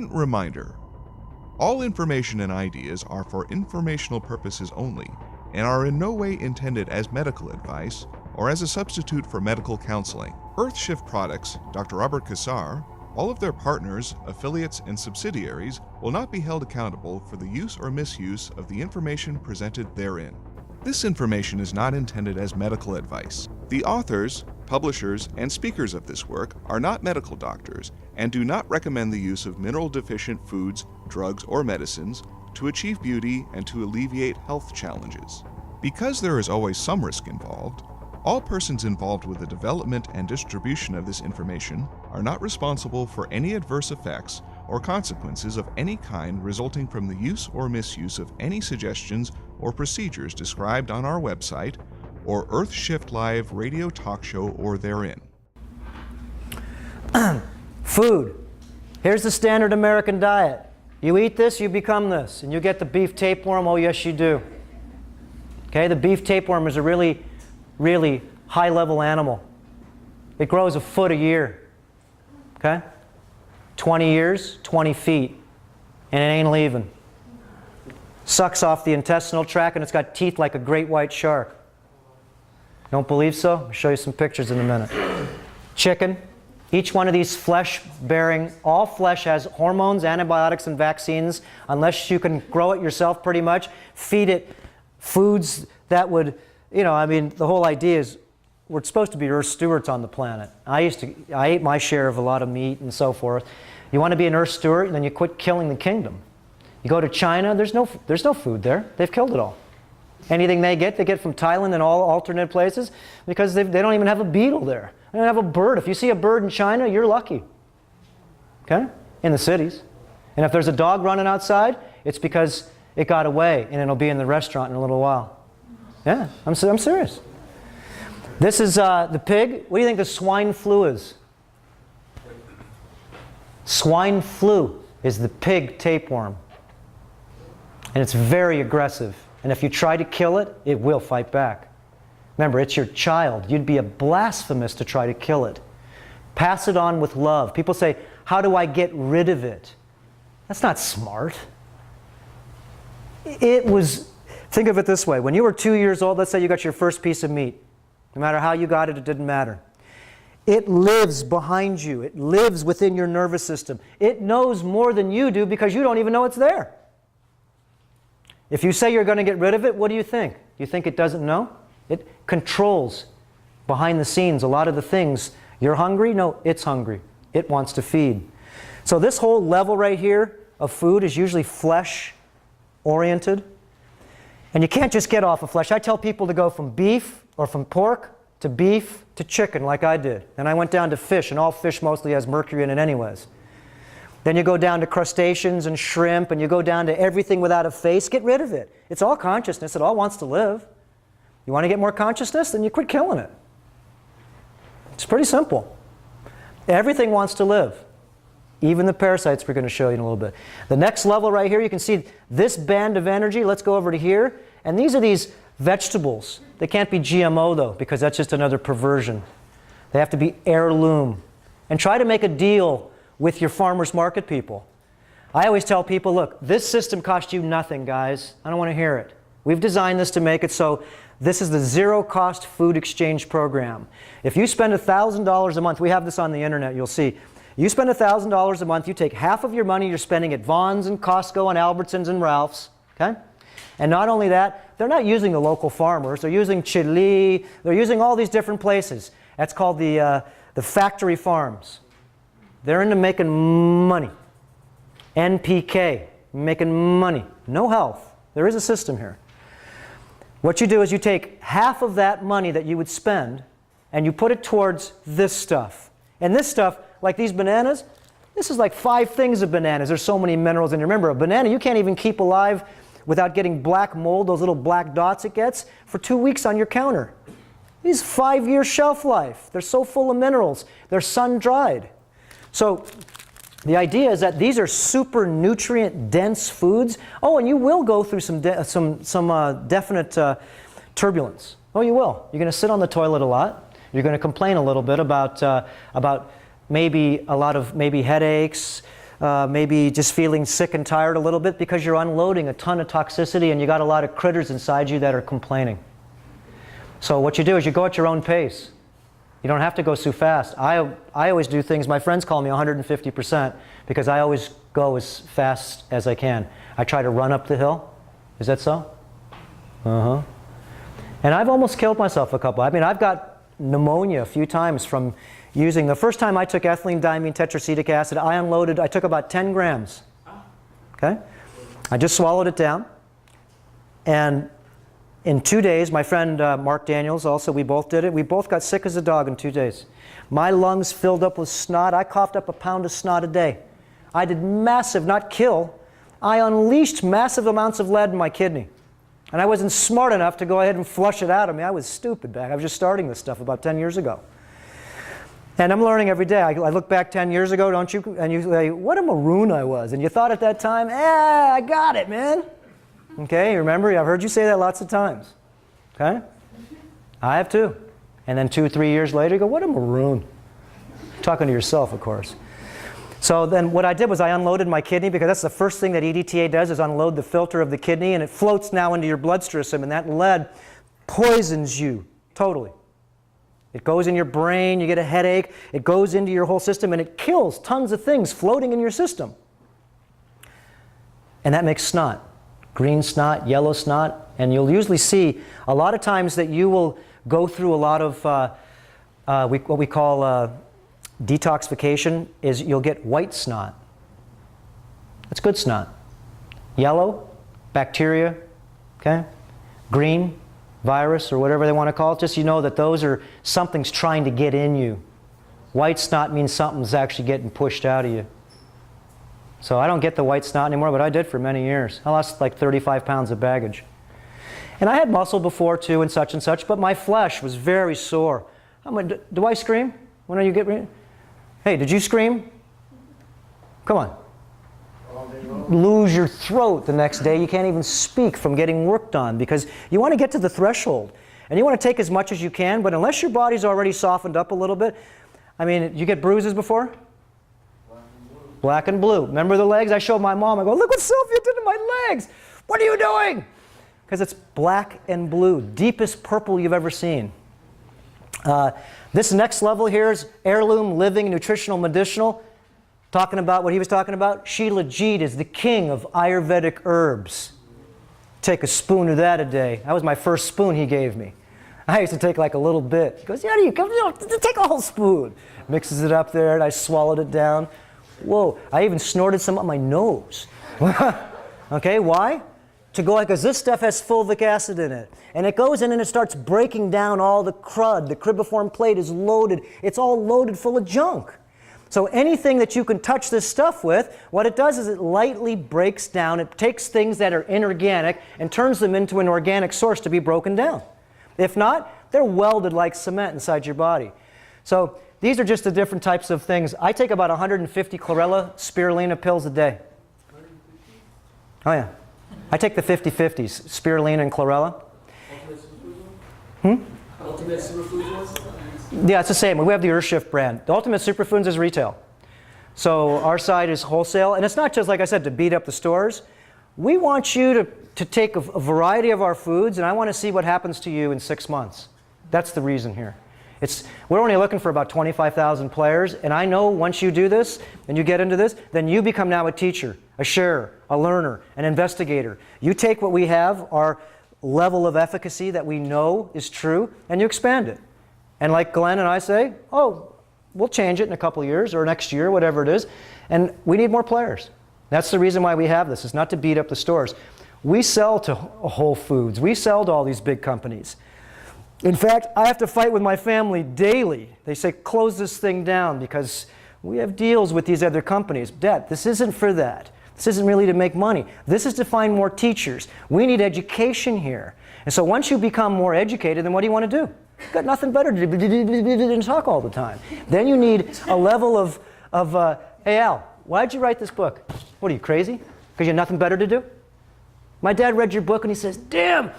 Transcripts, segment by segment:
important reminder. All information and ideas are for informational purposes only and are in no way intended as medical advice or as a substitute for medical counseling. Earthshift Products, Dr. Robert Cassar, all of their partners, affiliates, and subsidiaries will not be held accountable for the use or misuse of the information presented therein. This information is not intended as medical advice. The authors, publishers, and speakers of this work are not medical doctors and do not recommend the use of mineral-deficient foods, drugs, or medicines to achieve beauty and to alleviate health challenges. Because there is always some risk involved, all persons involved with the development and distribution of this information are not responsible for any adverse effects or consequences of any kind resulting from the use or misuse of any suggestions or procedures described on our website or Earthshift Live radio talk show or therein. Food. Here's the standard American diet. You eat this, you become this, and you get the beef tapeworm. Oh yes, you do. Okay, the beef tapeworm is a really high-level animal. It grows a foot a year. Okay? 20 years, 20 feet, and it ain't leaving. Sucks off the intestinal tract, and it's got teeth like a great white shark. Don't believe so? I'll show you some pictures in a minute. Chicken. Each one of these flesh-bearing, all flesh has hormones, antibiotics, and vaccines. Unless you can grow it yourself pretty much, feed it foods that would, you know, I mean, the whole idea is we're supposed to be Earth stewards on the planet. I ate my share of a lot of meat and so forth. You want to be an Earth steward, then you quit killing the kingdom. You go to China, there's no food there. They've killed it all. Anything they get from Thailand and all alternate places because they don't even have a beetle there. They don't have a bird. If you see a bird in China, you're lucky. Okay? In the cities. And if there's a dog running outside, it's because it got away and it'll be in the restaurant in a little while. Yeah, I'm serious. This is the pig. What do you think the swine flu is? Swine flu is the pig tapeworm. And it's very aggressive. And if you try to kill it, it will fight back. Remember, it's your child. You'd be a blasphemous to try to kill it. Pass it on with love. People say, how do I get rid of it? That's not smart. Think of it this way. When you were 2 years old, let's say you got your first piece of meat. No matter how you got it, it didn't matter. It lives behind you. It lives within your nervous system. It knows more than you do because you don't even know it's there. If you say you're going to get rid of it, what do you think? You think it doesn't know? It controls behind the scenes a lot of the things. You're hungry? No, it's hungry. It wants to feed. So this whole level right here of food is usually flesh-oriented. And you can't just get off of flesh. I tell people to go from beef or from pork to beef to chicken like I did. And I went down to fish, and all fish mostly has mercury in it anyways. Then you go down to crustaceans and shrimp, and you go down to everything without a face. Get rid of it. It's all consciousness. It all wants to live. You want to get more consciousness? Then you quit killing it. It's pretty simple. Everything wants to live. Even the parasites we're going to show you in a little bit. The next level right here, you can see this band of energy. Let's go over to here. And these are these vegetables. They can't be GMO, though, because that's just another perversion. They have to be heirloom. And try to make a deal with your farmers market people. I always tell people, look, this system cost you nothing, guys. I don't want to hear it. We've designed this to make it so this is the zero-cost food exchange program. If you spend $1,000 a month, we have this on the internet, you'll see. You spend $1,000 a month, you take half of your money you're spending at Vons and Costco and Albertsons and Ralph's, okay? And not only that, they're not using the local farmers. They're using Chile. They're using all these different places. That's called the factory farms. They're into making money. NPK, making money. No health. There is a system here. What you do is you take half of that money that you would spend and you put it towards this stuff. And this stuff, like these bananas, this is like 5 things of bananas. There's so many minerals in it. Remember, a banana you can't even keep alive without getting black mold, those little black dots it gets, for 2 weeks on your counter. These 5-year shelf life. They're so full of minerals. They're sun-dried. So the idea is that these are super nutrient-dense foods. Oh, and you will go through some definite turbulence. Oh, you will. You're going to sit on the toilet a lot. You're going to complain a little bit about maybe a lot of headaches, maybe just feeling sick and tired a little bit because you're unloading a ton of toxicity and you got a lot of critters inside you that are complaining. So what you do is you go at your own pace. You don't have to go so fast. I always do things, my friends call me 150% because I always go as fast as I can. I try to run up the hill. Is that so? Uh-huh. And I've almost killed myself a couple. I mean, I've got pneumonia a few times from using, the first time I took ethylene diamine tetracetic acid, I took about 10 grams. Okay? I just swallowed it down. And in 2 days, my friend Mark Daniels also, we both did it. We both got sick as a dog in 2 days. My lungs filled up with snot. I coughed up a pound of snot a day. I did massive, not kill, I unleashed massive amounts of lead in my kidney. And I wasn't smart enough to go ahead and flush it out of me. I was stupid back. I was just starting this stuff about 10 years ago. And I'm learning every day. I look back 10 years ago, don't you? And you say, what a maroon I was. And you thought at that time, I got it, man. Okay, remember? I've heard you say that lots of times. Okay? I have too. And then 2 or 3 years later, you go, what a maroon. Talking to yourself, of course. So then what I did was I unloaded my kidney, because that's the first thing that EDTA does, is unload the filter of the kidney, and it floats now into your bloodstream, and that lead poisons you totally. It goes in your brain, you get a headache, it goes into your whole system, and it kills tons of things floating in your system. And that makes snot. Green snot, yellow snot, and you'll usually see a lot of times that you will go through a lot of what we call detoxification, is you'll get white snot. That's good snot. Yellow, bacteria, okay? Green, virus, or whatever they want to call it. Just you know that those are, something's trying to get in you. White snot means something's actually getting pushed out of you. So I don't get the white snot anymore, but I did for many years. I lost like 35 pounds of baggage. And I had muscle before too and such, but my flesh was very sore. Do I scream? When are you getting? Hey, did you scream? Come on. Lose your throat the next day. You can't even speak from getting worked on, because you want to get to the threshold. And you want to take as much as you can, but unless your body's already softened up a little bit, I mean, you get bruises before? Black and blue. Remember the legs? I showed my mom. I go, look what Sylvia did to my legs. What are you doing? Because it's black and blue. Deepest purple you've ever seen. This next level here is heirloom, living, nutritional, medicinal. Talking about what he was talking about. Shilajit is the king of Ayurvedic herbs. Take a spoon of that a day. That was my first spoon he gave me. I used to take like a little bit. He goes, yeah, take a whole spoon. Mixes it up there, and I swallowed it down. Whoa, I even snorted some up my nose. Okay, why? To go like, because this stuff has fulvic acid in it. And it goes in and it starts breaking down all the crud. The cribiform plate is loaded. It's all loaded full of junk. So anything that you can touch this stuff with, what it does is it lightly breaks down. It takes things that are inorganic and turns them into an organic source to be broken down. If not, they're welded like cement inside your body. So these are just the different types of things. I take about 150 chlorella spirulina pills a day. Oh yeah. I take the 50-50s, spirulina and chlorella. Ultimate Superfoods ones? Yeah, it's the same. We have the Earthshift brand. The Ultimate Superfoods is retail. So our side is wholesale. And it's not just, like I said, to beat up the stores. We want you to take a variety of our foods, and I want to see what happens to you in 6 months. That's the reason here. We're only looking for about 25,000 players, and I know once you do this and you get into this, then you become now a teacher, a sharer, a learner, an investigator. You take what we have, our level of efficacy that we know is true, and you expand it. And like Glenn and I say, oh, we'll change it in a couple of years or next year, whatever it is, and we need more players. That's the reason why we have this. It's not to beat up the stores. We sell to Whole Foods. We sell to all these big companies. In fact, I have to fight with my family daily. They say, close this thing down because we have deals with these other companies. Dad, this isn't for that. This isn't really to make money. This is to find more teachers. We need education here. And so once you become more educated, then what do you want to do? You've got nothing better to do than talk all the time. Then you need a level of hey Al, why'd you write this book? What are you, crazy? Because you have nothing better to do? My dad read your book and he says, damn,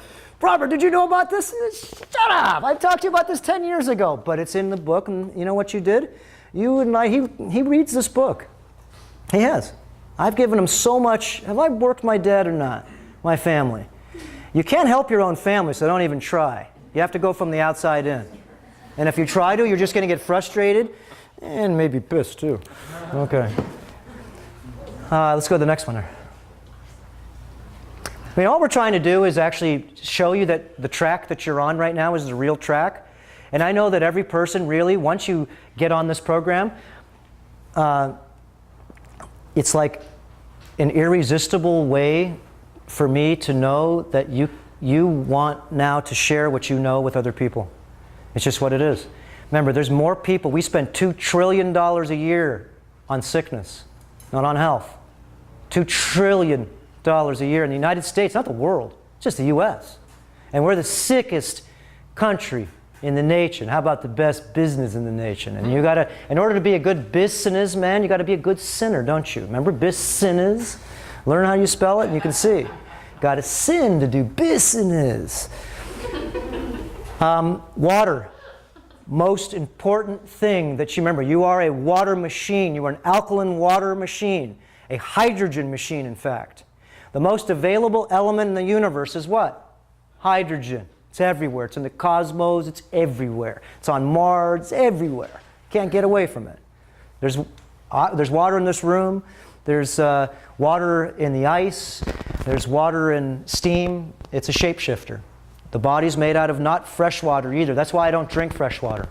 Robert, did you know about this? Shut up! I talked to you about this 10 years ago. But it's in the book, and you know what you did? You and I, he reads this book. He has. I've given him so much. Have I worked my dad or not? My family. You can't help your own family, so don't even try. You have to go from the outside in. And if you try to, you're just going to get frustrated and maybe pissed too. Okay. Let's go to the next one there. I mean, all we're trying to do is actually show you that the track that you're on right now is the real track. And I know that every person really, once you get on this program, it's like an irresistible way for me to know that you want now to share what you know with other people. It's just what it is. Remember, there's more people. We spend $2 trillion a year on sickness, not on health. $2 trillion a year in the United States, not the world, just the US. And we're the sickest country in the nation. How about the best business in the nation? And you gotta, in order to be a good businessman, you gotta be a good sinner, don't you? Remember business? Learn how you spell it and you can see. Gotta sin to do business. Water. Most important thing that you remember, you are a water machine. You are an alkaline water machine. A hydrogen machine, in fact. The most available element in the universe is what? Hydrogen. It's everywhere. It's in the cosmos. It's everywhere. It's on Mars. It's everywhere. Can't get away from it. There's water in this room. There's water in the ice. There's water in steam. It's a shapeshifter. The body's made out of not fresh water either. That's why I don't drink fresh water.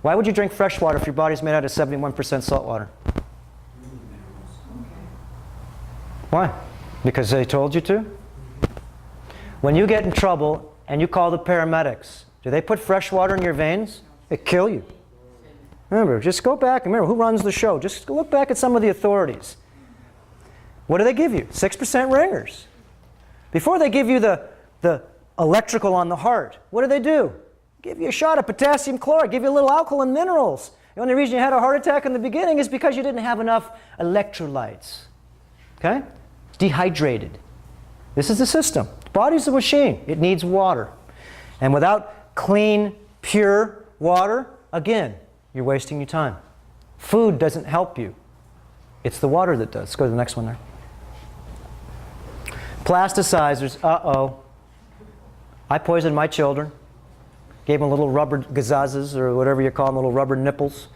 Why would you drink fresh water if your body's made out of 71% salt water? Why? Because they told you to? When you get in trouble and you call the paramedics, do they put fresh water in your veins? They kill you. Remember, just go back and remember who runs the show. Just look back at some of the authorities. What do they give you? 6% ringers. Before they give you the electrical on the heart, what do they do? Give you a shot of potassium chloride, give you a little alkaline minerals. The only reason you had a heart attack in the beginning is because you didn't have enough electrolytes. Okay? Dehydrated. This is the system. The body's a machine. It needs water. And without clean, pure water, again, you're wasting your time. Food doesn't help you. It's the water that does. Let's go to the next one there. Plasticizers. Uh-oh. I poisoned my children. Gave them little rubber gazazes, or whatever you call them, little rubber nipples.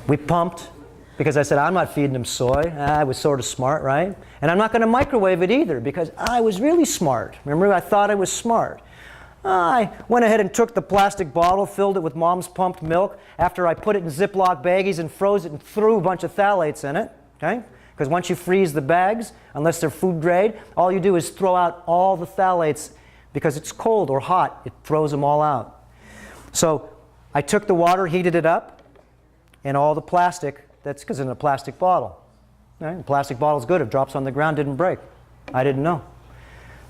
We pumped. Because I said, I'm not feeding them soy. I was sort of smart, right? And I'm not going to microwave it either because I was really smart. Remember, I thought I was smart. I went ahead and took the plastic bottle, filled it with mom's pumped milk after I put it in Ziploc baggies and froze it and threw a bunch of phthalates in it. Okay? Because once you freeze the bags, unless they're food grade, all you do is throw out all the phthalates because it's cold or hot. It throws them all out. So I took the water, heated it up, and all the plastic. That's because in a plastic bottle. Right? The plastic bottle's good. If it drops on the ground, didn't break. I didn't know.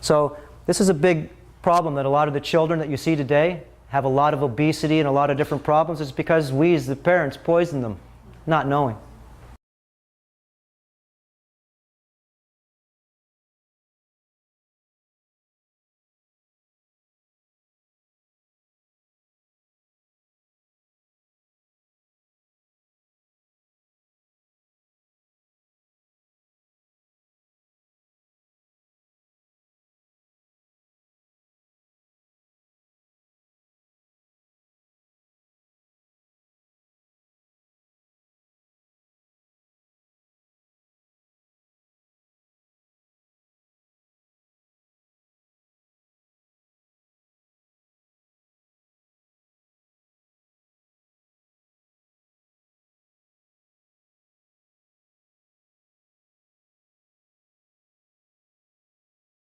So this is a big problem that a lot of the children that you see today have a lot of obesity and a lot of different problems. It's because we as the parents poison them, not knowing.